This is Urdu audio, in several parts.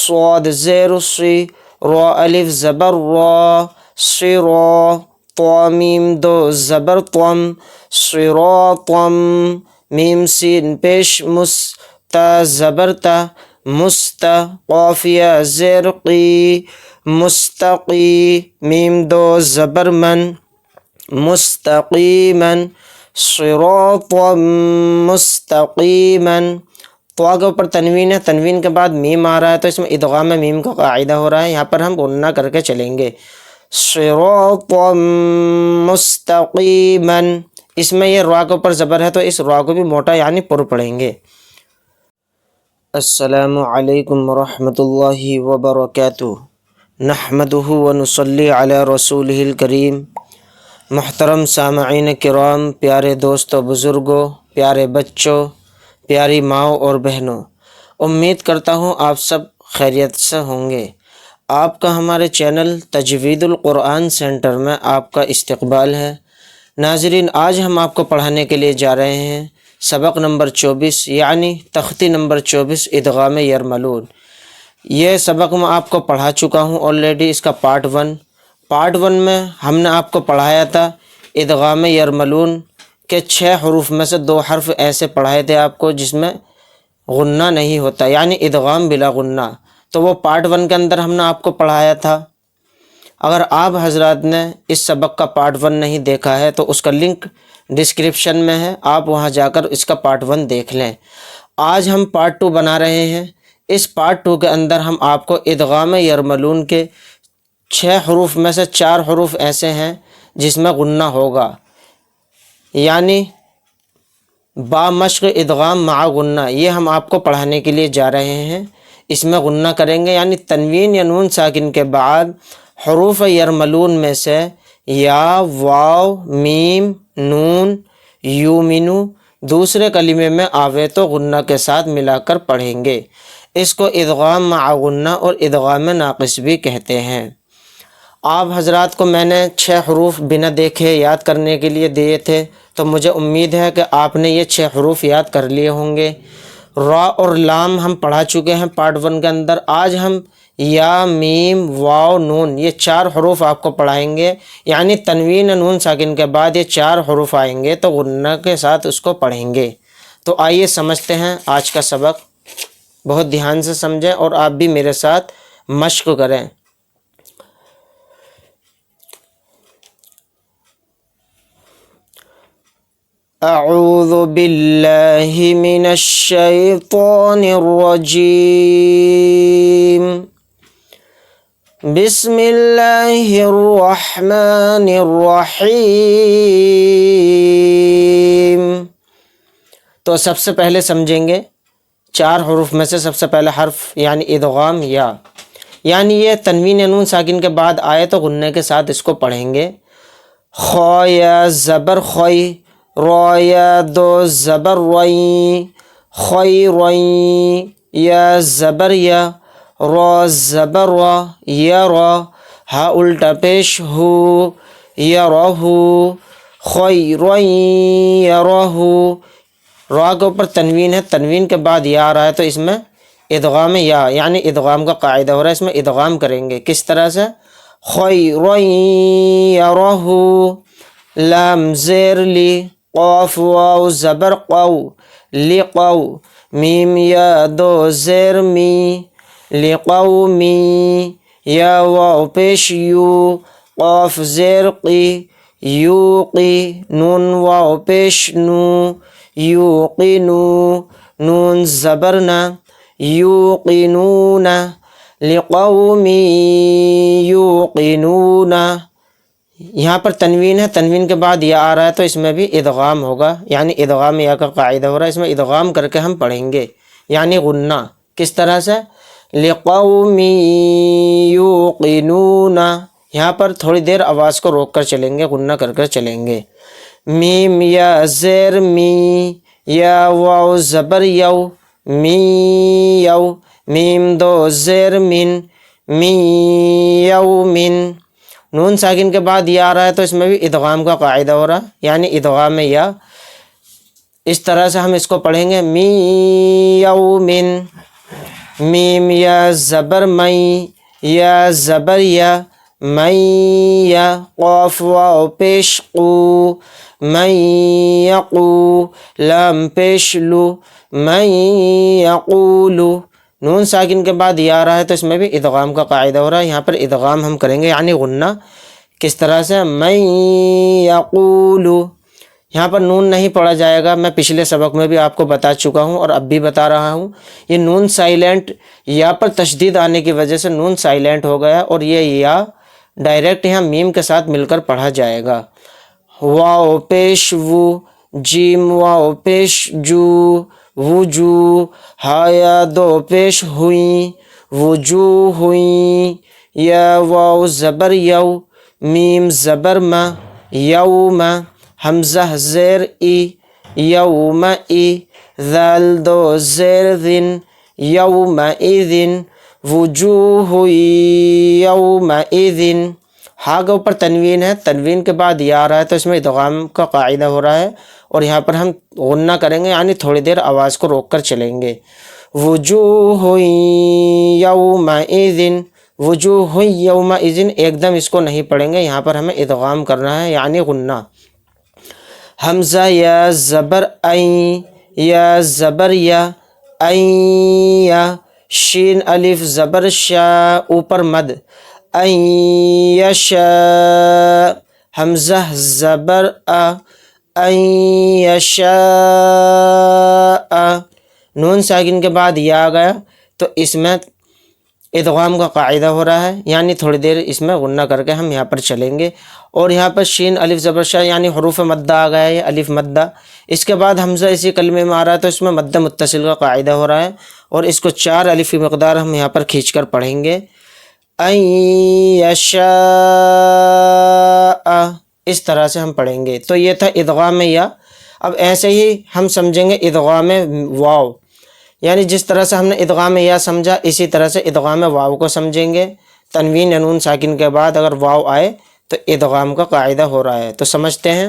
صاد زیر سی، را الف زبر را، صرا، طا میم دو زبر طم، صراطم، میم سین پیش مس، تا زبر تا، مست، قاف یا زیر قی، مستقی، میم دو زبر من، مستقیمن، صراطا مستقیمن۔ طا کے اوپر تنوین ہے، تنوین کے بعد میم آ رہا ہے تو اس میں ادغام میم کا قاعدہ ہو رہا ہے، یہاں پر ہم غنہ کر کے چلیں گے، صراطا مستقیما۔ اس میں یہ را کے اوپر زبر ہے تو اس را کو بھی موٹا یعنی پر پڑھیں گے۔ السلام علیکم ورحمۃ اللہ وبرکاتہ، نحمدہ ونصلی علی رسولہ الکریم۔ محترم سامعین کرام، پیارے دوستوں، بزرگوں، پیارے بچوں، پیاری ماؤں اور بہنوں، امید کرتا ہوں آپ سب خیریت سے ہوں گے۔ آپ کا ہمارے چینل تجوید القرآن سینٹر میں آپ کا استقبال ہے۔ ناظرین، آج ہم آپ کو پڑھانے کے لیے جا رہے ہیں سبق نمبر 24 یعنی تختی نمبر 24 ادغام یرملون۔ یہ سبق میں آپ کو پڑھا چکا ہوں آلریڈی، اس کا پارٹ 1 میں ہم نے آپ کو پڑھایا تھا ادغام یرملون کے 6 حروف میں سے 2 حرف ایسے پڑھائے تھے آپ کو جس میں غنہ نہیں ہوتا یعنی ادغام بلا غنہ، تو وہ پارٹ 1 کے اندر ہم نے آپ کو پڑھایا تھا۔ اگر آپ حضرات نے اس سبق کا پارٹ 1 نہیں دیکھا ہے تو اس کا لنک ڈسکرپشن میں ہے، آپ وہاں جا کر اس کا پارٹ 1 دیکھ لیں۔ آج ہم پارٹ 2 بنا رہے ہیں۔ اس پارٹ 2 کے اندر ہم آپ کو ادغام یرملون کے 6 حروف میں سے 4 حروف ایسے ہیں جس میں غنہ ہوگا، یعنی با مشق ادغام مع غنہ، یہ ہم آپ کو پڑھانے کے لیے جا رہے ہیں۔ اس میں غنہ کریں گے، یعنی تنوین یا نون ساکن کے بعد حروف یرملون میں سے یا، واو، میم، نون، یومنو دوسرے کلمے میں آوے تو غنہ کے ساتھ ملا کر پڑھیں گے۔ اس کو ادغام مع غنہ اور ادغام ناقص بھی کہتے ہیں۔ آپ حضرات کو میں نے 6 حروف بنا دیکھے یاد کرنے کے لیے دیے تھے، تو مجھے امید ہے کہ آپ نے یہ 6 حروف یاد کر لیے ہوں گے۔ را اور لام ہم پڑھا چکے ہیں پارٹ 1 کے اندر۔ آج ہم یا، میم، واو، نون یہ 4 حروف آپ کو پڑھائیں گے، یعنی تنوین نون ساکن کے بعد یہ 4 حروف آئیں گے تو غنہ کے ساتھ اس کو پڑھیں گے۔ تو آئیے سمجھتے ہیں آج کا سبق، بہت دھیان سے سمجھیں اور آپ بھی میرے ساتھ مشق کریں۔ اعوذ باللہ من الشیطان الرجیم، بسم اللہ الرحمن الرحیم۔ تو سب سے پہلے سمجھیں گے 4 حروف میں سے سب سے پہلا حرف یعنی ادغام یا، یعنی یہ تنوین نون ساکن کے بعد آئے تو غنے کے ساتھ اس کو پڑھیں گے۔ خا یا زبر خوئی، را یا دو زبر روئی، خوئی روئی، یا زبر یا، را زبر را، یا را، ہا الٹا پیش ہو، یا رہو، خوئی روئی، یا رہو۔ را کے اوپر تنوین ہے، تنوین کے بعد یا آ رہا ہے تو اس میں ادغام یا یعنی ادغام کا قاعدہ ہو رہا ہے، اس میں ادغام کریں گے۔ کس طرح سے؟ خوئی روئی، یا رہو، لام زیر لی، قاف واو زبر قو، لقو، میم یا دو زیر می، لقومی، یا واو پیش یو، قاف زیر قی، یوقی، نون واو پیش نو، یوقنو، نون زبر نا، یوقنون، لقومی یوقنون۔ یہاں پر تنوین ہے، تنوین کے بعد یا آ رہا ہے تو اس میں بھی ادغام ہوگا، یعنی ادغام یا کا قاعدہ ہو رہا ہے، اس میں ادغام کر کے ہم پڑھیں گے، یعنی غنہ۔ کس طرح سے؟ لقوم یوقنون، یہاں پر تھوڑی دیر آواز کو روک کر چلیں گے، غنہ کر کر چلیں گے۔ میم یا زیر می، یا واو زبر یو، می یو، میم دو زیر من، می یو من۔ نون ساکن کے بعد یا آ رہا ہے تو اس میں بھی ادغام کا قاعدہ ہو رہا ہے، یعنی ادغام یا۔ اس طرح سے ہم اس کو پڑھیں گے، می یومن، میم یا زبر مئی، یا زبر یا، مئی یا، قاف واو پیش قو، من یقو، لام پیش لو، من یقولو، نون ساکن کے بعد یا آ رہا ہے تو اس میں بھی ادغام کا قاعدہ ہو رہا ہے۔ یہاں پر ادغام ہم کریں گے یعنی غنہ، کس طرح سے، من یقولو، یہاں پر نون نہیں پڑھا جائے گا، میں پچھلے سبق میں بھی آپ کو بتا چکا ہوں اور اب بھی بتا رہا ہوں، یہ نون سائلنٹ، یا پر تشدید آنے کی وجہ سے نون سائلنٹ ہو گیا اور یہ یا ڈائریکٹ یہاں میم کے ساتھ مل کر پڑھا جائے گا۔ واو پیش وو، جیم واو پیش جو، وجو، ہایا دو پیش ہوئیں، وجو ہوئیں، یا واو زبر یو، میم زبر ما، یوم، حمزہ زیر ای، یوم ای، ذال دو زیر ذن، یوم ایذن، وجوہ یوم ایذن، ہاں کے اوپر تنوین ہے، تنوین کے بعد یا آ رہا ہے تو اس میں ادغام کا قاعدہ ہو رہا ہے اور یہاں پر ہم غنہ کریں گے یعنی تھوڑی دیر آواز کو روک کر چلیں گے۔ وجوہ یومئذ، وجوہ یومئذ، ایک دم اس کو نہیں پڑھیں گے، یہاں پر ہمیں ادغام کرنا ہے یعنی غنہ۔ حمزہ یا زبر این، یا زبر یا، این یا، شین الف زبر شا، اوپر مد، این یشاء، حمزہ زبر آ، این یشاء، نون ساکن کے بعد یا آ گیا تو اس میں ادغام کا قاعدہ ہو رہا ہے یعنی تھوڑی دیر اس میں غنہ کر کے ہم یہاں پر چلیں گے۔ اور یہاں پر شین الف زبر شا یعنی حروف مدہ آ گیا ہے، الف مدہ، اس کے بعد حمزہ اسی کلمے میں آ رہا ہے تو اس میں مد متصل کا قاعدہ ہو رہا ہے اور اس کو 4 الف کی مقدار ہم یہاں پر کھینچ کر پڑھیں گے۔ این یشاء، اس طرح سے ہم پڑھیں گے۔ تو یہ تھا ادغام یا۔ اب ایسے ہی ہم سمجھیں گے ادغام واو، یعنی جس طرح سے ہم نے ادغام یا سمجھا اسی طرح سے ادغام واو کو سمجھیں گے۔ تنوین یا نون ساکن کے بعد اگر واو آئے تو ادغام کا قاعدہ ہو رہا ہے، تو سمجھتے ہیں۔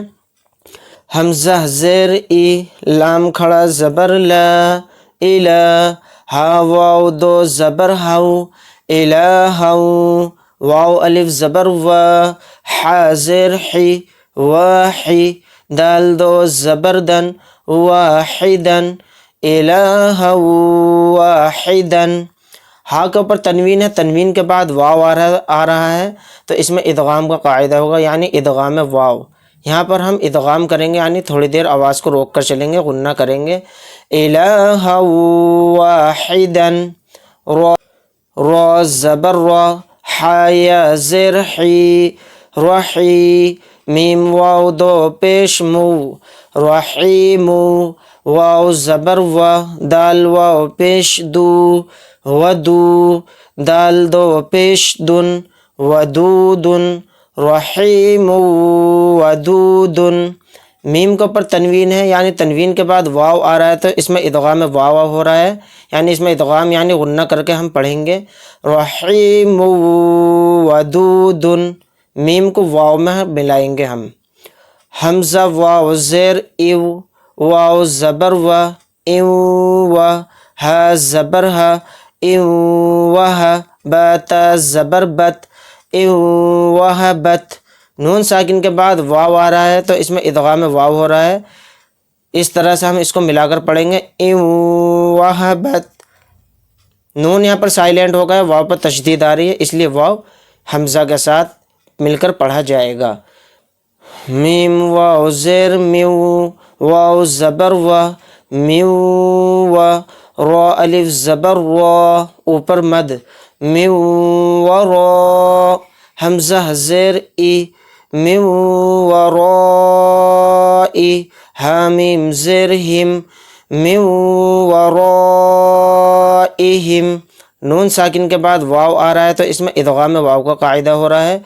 حمزہ زیر ای، لام کھڑا زبر لا، الا، ہا واو دو زبر ہاؤ، الہو، واو الف زبر و، حا زیر حی، واحی، دال دو زبر دن، واحدن، الہو واحدن، ہا کے اوپر تنوین ہے، تنوین کے بعد واو آ رہا ہے تو اس میں ادغام کا قاعدہ ہوگا یعنی ادغام واو۔ یہاں پر ہم ادغام کریں گے یعنی تھوڑی دیر آواز کو روک کر چلیں گے، غنہ کریں گے۔ الہو واحدن، را زبر را، حایا زیر حی، رحی، میم واو دو پیش مو، رحیمو، واو زبر و، دال واو پیش دو، ودو، دال دو پیش دن، ودودن، رحیم ودودن، میم کے اوپر تنوین ہے یعنی تنوین کے بعد واو آ رہا ہے تو اس میں ادغام واو ہو رہا ہے یعنی اس میں ادغام یعنی غنہ کر کے ہم پڑھیں گے۔ رحیم ودودن، میم کو واو میں ملائیں گے ہم۔ حمزہ واو زیر ایو، واو زبر و، ایو و، ہا زبر ہا، ایو وہا، باتا زبر بت، ایو وہا بت، نون ساکن کے بعد واو آ رہا ہے تو اس میں ادغام واو ہو رہا ہے، اس طرح سے ہم اس کو ملا کر پڑھیں گے۔ ایو وہا بت، نون یہاں پر سائلنٹ ہو گیا، واو پر تشدید آ رہی ہے اس لیے واو حمزہ کے ساتھ مل کر پڑھا جائے گا۔ میم واو زیر میو، واو زبر و، میو و، را الف زبر را، اوپر مد، میو و را، حمزہ زیر ای، میو و را ای، حامیم زیر ہم، میو و را ایہم، نون ساکن کے بعد واو آ رہا ہے تو اس میں ادغام واو کا قاعدہ ہو رہا ہے،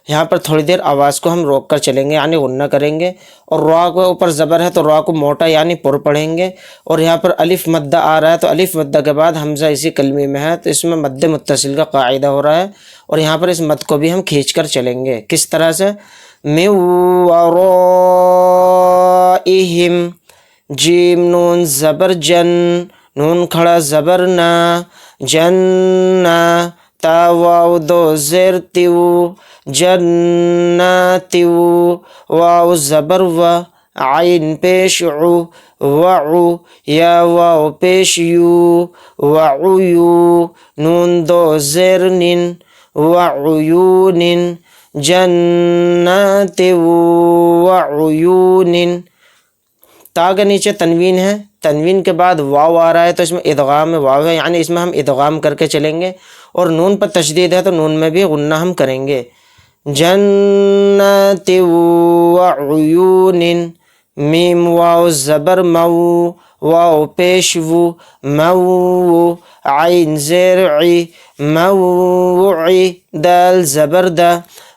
یہاں پر تھوڑی دیر آواز کو ہم روک کر چلیں گے یعنی غنہ کریں گے۔ اور را کے اوپر زبر ہے تو را کو موٹا یعنی پر پڑھیں گے، اور یہاں پر الف مدہ آ رہا ہے تو الف مدہ کے بعد حمزہ اسی کلمے میں ہے تو اس میں مد متصل کا قاعدہ ہو رہا ہے اور یہاں پر اس مد کو بھی ہم کھینچ کر چلیں گے، کس طرح سے، من ورائہم، جیم نون زبر جن، نون کھڑا زبر نا، جنہ، تا واو دو زیر تیو، جناتیو، واو زبر و، عین پیش عو، وعو، یا واو پیش یو، وعیو، نون دو زیر نن، وعیون، جنات وعیون۔ تا کے نیچے تنوین ہے، تنوین کے بعد واو آ رہا ہے تو اس میں ادغام واو ہے، یعنی اس میں ہم ادغام کر کے چلیں گے، اور نون پر تشدید ہے تو نون میں بھی غنہ ہم کریں گے۔ جنات وعیون، میم واو زبر مو، واو پیش وو، مو، عین زیر عی، موعی، دال زبر دا،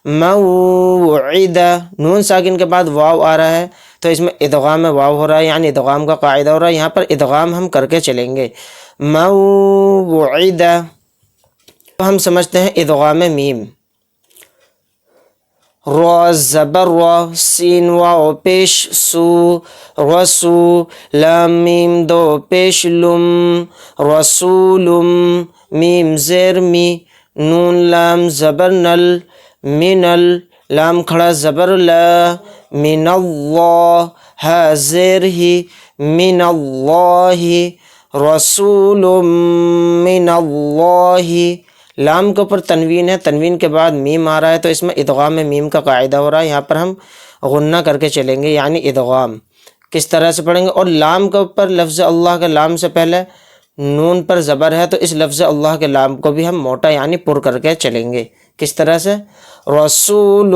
موعدہ، نون ساکن کے بعد واو آ رہا ہے تو اس میں ادغام واو ہو رہا ہے، یعنی ادغام کا قاعدہ ہو رہا ہے، یہاں پر ادغام ہم کر کے چلیں گے۔ موعدہ، ہم سمجھتے ہیں ادغام میم۔ را زبر را، سین واو پیش سو، رسو، لام میم دو پیش لم، رسولم، میم زیر می، نون لام زبر نل، منل، لام کھڑا زبر لا، من اللہ، ہا زیر ہی، من اللہ، رسول من اللہ، لام کے اوپر تنوین ہے، تنوین کے بعد میم آ رہا ہے تو اس میں ادغام میم کا قاعدہ ہو رہا ہے، یہاں پر ہم غنہ کر کے چلیں گے، یعنی ادغام کس طرح سے پڑھیں گے، اور لام کے اوپر لفظ اللہ کے لام سے پہلے نون پر زبر ہے تو اس لفظ اللہ کے لام کو بھی ہم موٹا یعنی پر کر کے چلیں گے، کس طرح سے، رسول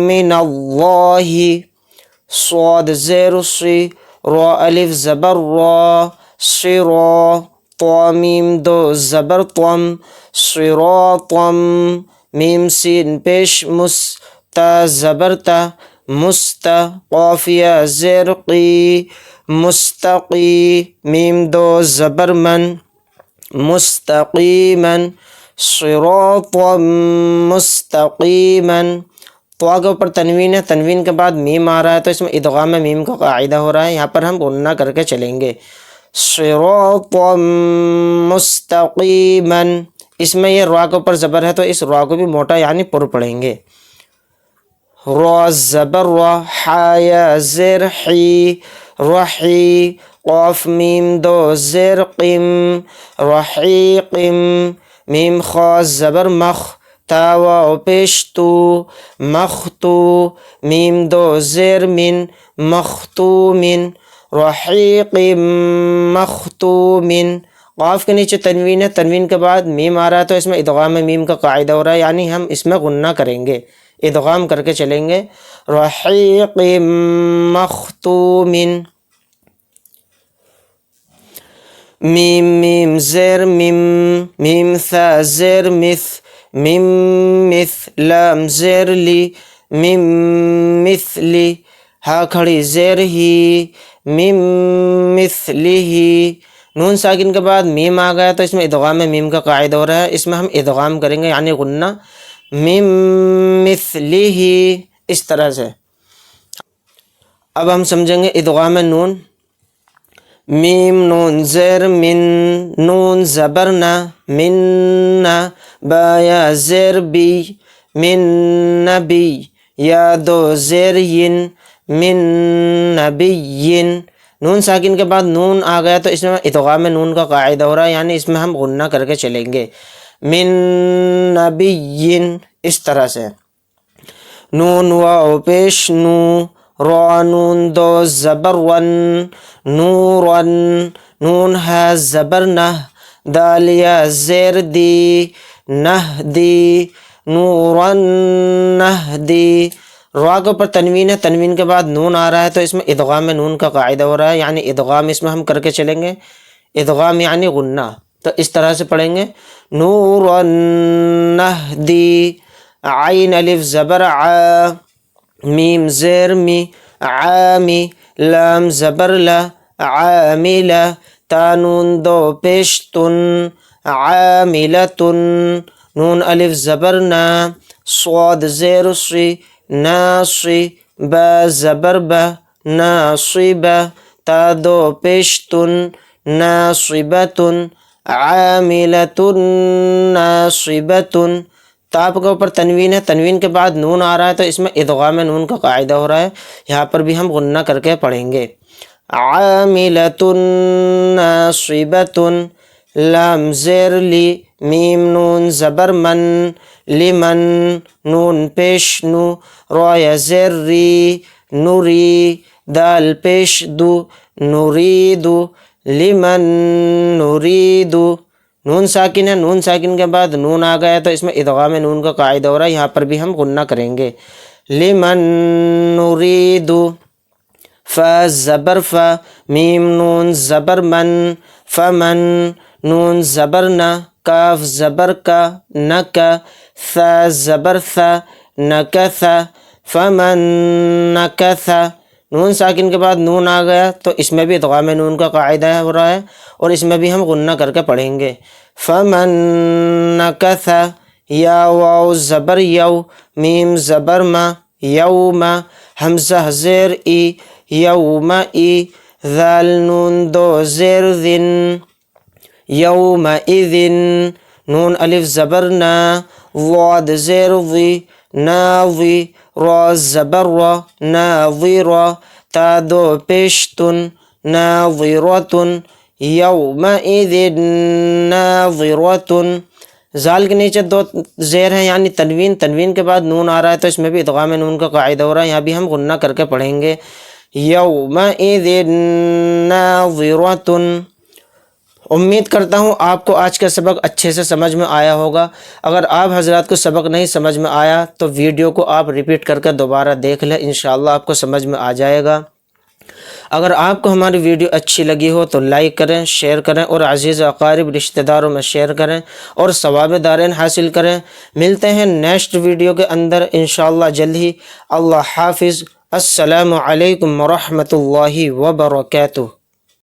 من اللہ، صاد زیر سی، را الف زبر را، صرا، طا میم دو زبر طم، صراطم، میم سین پیش مس، تا زبر تا، مستا، قافیہ زیر قی، مستقی، میم دو زبر من، مستقیمن، صراطا مستقیما، طا کے اوپر تنوین ہے، تنوین کے بعد میم آ رہا ہے تو اس میں ادغام میم کا قاعدہ ہو رہا ہے، یہاں پر ہم غنہ کر کے چلیں گے، صراطا مستقیما، اس میں یہ را کے اوپر زبر ہے تو اس را کو بھی موٹا یعنی پر پڑھیں گے، را زبر را، حا یا زیر حی، رحی، قاف میم دو زیر قم، رحیقم، میم خا زبر مخ، تا واو پیش تو، مختو، میم دو زیر من، مختومن، رحیق مختومن، قاف کے نیچے تنوین ہے، تنوین کے بعد میم آ رہا ہے تو اس میں ادغام میم کا قاعدہ ہو رہا ہے، یعنی ہم اس میں غنہ کریں گے، ادغام کر کے چلیں گے، رحیق مختومن، میم میم زیر میم، میم ثا زیر مث، میم مث، لام زیر لی، میم مثلی، ہا کھڑی زیر ہی، میم مثلی، نون ساکن کے بعد میم آ گیا تو اس میں ادغام میم کا قاعدہ ہو رہا ہے، اس میں ہم ادغام کریں گے یعنی غنہ، میم مثلی، اس طرح سے۔ اب ہم سمجھیں گے ادغام نون، میم نون زیر من، نون زبر نا، من، با یا زیر بی، من نبی، یا دو زیر ین، من نبی، نون ساکن کے بعد نون آ گیا تو اس میں ادغام نون کا قاعدہ ہو رہا ہے، یعنی اس میں ہم غنہ کر کے چلیں گے، من نبی، اس طرح سے۔ نون واو پیش نو، را نون دو زبر ون، نورن، نون ہا زبر نہ، دال یا زیر دی، نہ دی، نورن نہدی، را کے اوپر تنوین ہے، تنوین کے بعد نون آ رہا ہے تو اس میں ادغام نون کا قاعدہ ہو رہا ہے، یعنی ادغام اس میں ہم کر کے چلیں گے، ادغام یعنی غنہ، تو اس طرح سے پڑھیں گے، نورن نہدی، عین الف زبر عا، میم زیر می، عامی، لام زبر لا، عاملہ، تا نون دو پیش تن، عاملتن، نون الف زبر نا، صاد زیر سی، ناصی، با زبر با، ناصبہ، تا دو پیش تن، ناصبتن، عاملۃ ناصبۃ، تاپ کے اوپر تنوین ہے، تنوین کے بعد نون آ رہا ہے تو اس میں ادغام نون کا قاعدہ ہو رہا ہے، یہاں پر بھی ہم غنہ کر کے پڑھیں گے۔ عاملۃ ناصبۃ، لام زیر لی، میم نون زبر من، لمن، نون پیش نو، را زیر ری، نوری، دال پیش دو، نوریدو، لمن نوریدو، نون ساکن ہے، نون ساکن کے بعد نون آ گیا تو اس میں ادغام نون کا قاعدہ ہو رہا ہے، یہاں پر بھی ہم غنہ کریں گے۔ لمن نوریدو، فا زبر فا، میم نون زبر من، فمن، نون زبر نہ، کاف زبر کا، نکا، ثا زبر ثا، نکثا، فمن نکثا، نون ساکن کے بعد نون آ گیا تو اس میں بھی ادغام نون کا قاعدہ ہو رہا ہے اور اس میں بھی ہم غنہ کر کے پڑھیں گے۔ فمن نکثا، یا واو زبر یو، میم زبر ما، یوم، حمزہ زیر ای، یوم ای، ذال نون دو زیر ذن، یوم اذن، نون الف زبر نا، ضاد زیر ضی، ناضی، را زبر را، ناظرا، تا دو پیشتن، ناظرتن، یومئذ ناظرتن، زال کے نیچے دو زیر ہیں یعنی تنوین، تنوین کے بعد نون آ رہا ہے تو اس میں بھی ادغام نون کا قاعدہ ہو رہا ہے، یہاں بھی ہم غنہ کر کے پڑھیں گے۔ یومئذ ناظرۃ۔ امید کرتا ہوں آپ کو آج کا سبق اچھے سے سمجھ میں آیا ہوگا۔ اگر آپ حضرات کو سبق نہیں سمجھ میں آیا تو ویڈیو کو آپ ریپیٹ کر کے دوبارہ دیکھ لیں، انشاءاللہ آپ کو سمجھ میں آ جائے گا۔ اگر آپ کو ہماری ویڈیو اچھی لگی ہو تو لائک کریں، شیئر کریں اور عزیز و اقارب رشتہ داروں میں شیئر کریں اور ثواب دارین حاصل کریں۔ ملتے ہیں نیکسٹ ویڈیو کے اندر انشاءاللہ جلد ہی۔ اللہ حافظ۔ السلام علیکم ورحمۃ اللہ وبرکاتہ۔